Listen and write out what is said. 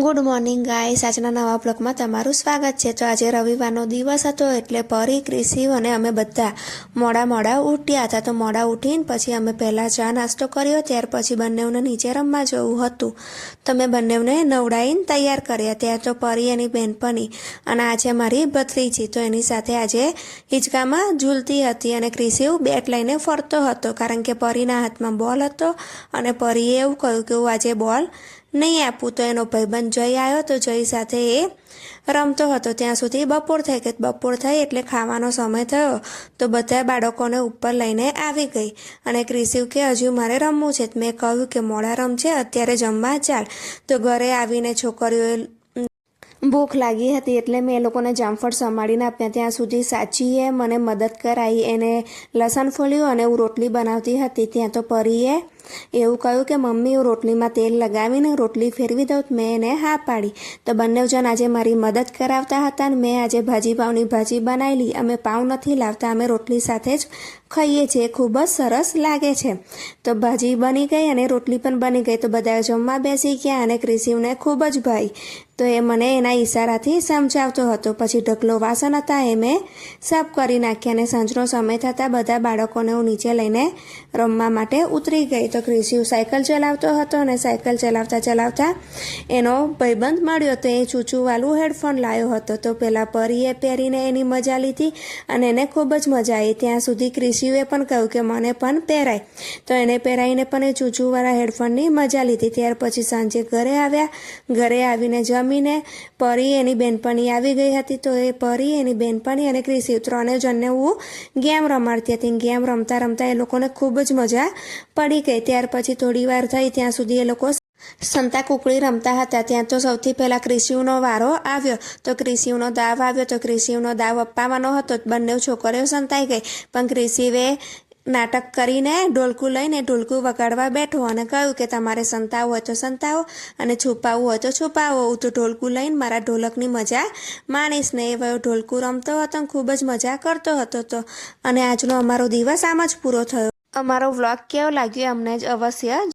Good morning guys, આજના નવા બ્લોગમાં તમારું સ્વાગત છે। તો આજે રવિવારનો દિવસ હતો એટલે પરી, ક્રિશિવ અને અમે બધા મોડા ઉઠ્યા હતા। તો મોડા ઉઠીને પછી અમે પહેલાં ચા નાસ્તો કર્યો, ત્યાર પછી બંનેવને નીચે રમવા જવું હતું તો મેં બંનેવને નવડાવીને તૈયાર કર્યા। ત્યાં તો પરી એની બહેનપણી અને આ છે મારી ભત્રીજી, તો એની સાથે આજે હિંચકામાં ઝૂલતી હતી અને ક્રિશિવ બેટ લઈને ફરતો હતો કારણ કે પરીના હાથમાં બોલ હતો અને પરીએ એવું કહ્યું કે હું આજે બોલ નહીં આપું। તો એનો ભાઈબંધ જય આવ્યો તો જય સાથે એ રમતો હતો ત્યાં સુધી બપોર થઈ ગઈ। બપોર થઈ એટલે ખાવાનો સમય થયો તો બધા બાળકોને ઉપર લઈને આવી ગઈ અને ક્રિશિવ કે હજુ મારે રમવું છે। મેં કહ્યું કે મોડા રમશે, અત્યારે જમવા ચાલ। તો ઘરે આવીને છોકરીઓએ ભૂખ લાગી હતી એટલે મેં એ લોકોને જામફળ સંભાળીને આપ્યા। ત્યાં સુધી સાચીએ મને મદદ કરાવી, એને લસણ ફોલ્યું અને હું રોટલી બનાવતી હતી। ત્યાં તો પરીએ એવું કહ્યું કે મમ્મી હું રોટલીમાં તેલ લગાવીને રોટલી ફેરવી દઉં, મેં એને હા પાડી। તો બંને જણ આજે મારી મદદ કરાવતા હતા અને મેં આજે પાઉની ભાજી બનાવેલી। અમે પાઉં નથી લાવતા, અમે રોટલી સાથે જ ખાઈએ છીએ, ખૂબ જ સરસ લાગે છે। તો ભાજી બની ગઈ અને રોટલી પણ બની ગઈ, તો બધા જમવા બેસી ગયા અને ક્રિશિવને ખૂબ જ ભાઈ તો એ મને એના ઈશારાથી સમજાવતો હતો। પછી ઢગલો વાસણ હતા એ મેં સાફ કરી નાખ્યા અને સાંજનો સમય થતાં બધા બાળકોને હું નીચે લઈને રમવા માટે ઉતરી ગઈ। તો ક્રિશિવ સાયકલ ચલાવતો હતો અને સાયકલ ચલાવતા એનો ભાઈબંધ મળ્યો તો એ ચૂચુવાળું હેડફોન લાવ્યો હતો। તો પહેલાં પરીએ પહેરીને એની મજા લીધી અને એને ખૂબ જ મજા આવી। ત્યાં સુધી ક્રિશિવે પણ કહ્યું કે મને પણ પહેરાય, તો એને પહેરાવીને પણ એ ચૂચુવાળા હેડફોનની મજા લીધી। ત્યાર પછી સાંજે ઘરે આવ્યા, ઘરે આવીને જમીને પરી એની બહેનપણી આવી ગઈ હતી તો એ પરી, એની બહેનપણી અને ક્રિશિવ ત્રણેય જણને હું ગેમ રમાડતી હતી। ગેમ રમતા એ લોકોને ખૂબ જ મજા પડી ગઈ। ત્યાર પછી થોડી વાર થઈ ત્યાં સુધી એ લોકો સંતા કુકડી રમતા હતા। ત્યાં તો સૌથી પહેલાં ક્રિશિવનો વારો આવ્યો તો ક્રિશિવનો દાવ આવ્યો તો ક્રિશિવનો દાવ અપાવવાનો હતો। બંને છોકરીઓ સંતાઈ ગઈ પણ ક્રિશિવે નાટક કરીને ઢોલકું લઈને ઢોલકું વગાડવા બેઠો અને કહ્યું કે તમારે સંતાવવું હોય તો સંતાવો અને છુપાવવું હોય તો છુપાવો, હું તો ઢોલકું લઈને મારા ઢોલકની મજા માણીશ ને। એ વયો ઢોલકું રમતો હતો અને ખૂબ જ મજા કરતો હતો। તો અને આજનો અમારો દિવસ આમ જ પૂરો થયો। અમારો વ્લોગ કેવો લાગ્યો અમને જ અવશ્ય